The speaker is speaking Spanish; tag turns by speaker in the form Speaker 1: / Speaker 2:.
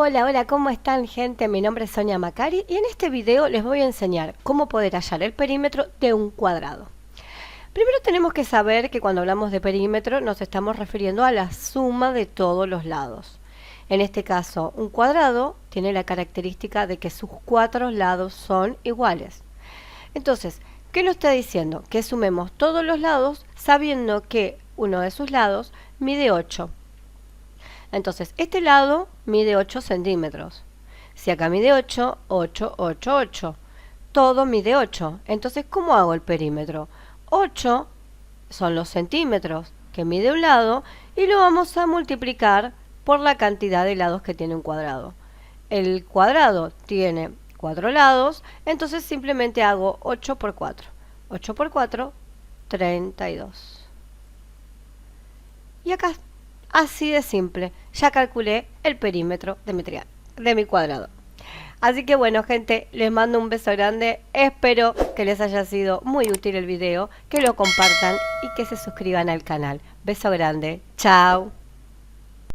Speaker 1: Hola, hola, ¿cómo están, gente? Mi nombre es Sonia Macari y en este video les voy a enseñar cómo poder hallar el perímetro de un cuadrado. Primero tenemos que saber que cuando hablamos de perímetro nos estamos refiriendo a la suma de todos los lados. En este caso, un cuadrado tiene la característica de que sus cuatro lados son iguales. Entonces, ¿qué nos está diciendo? Que sumemos todos los lados sabiendo que uno de sus lados mide 8. Entonces, este lado mide 8 centímetros. Si acá mide 8, 8, 8, 8. Todo mide 8. Entonces, ¿cómo hago el perímetro? 8 son los centímetros que mide un lado y lo vamos a multiplicar por la cantidad de lados que tiene un cuadrado. El cuadrado tiene 4 lados, entonces simplemente hago 8 por 4. 8 por 4, 32. Y acá, así de simple, ya calculé el perímetro de mi cuadrado. Así que bueno, gente, les mando un beso grande. Espero que les haya sido muy útil el video, que lo compartan y que se suscriban al canal. Beso grande. Chao.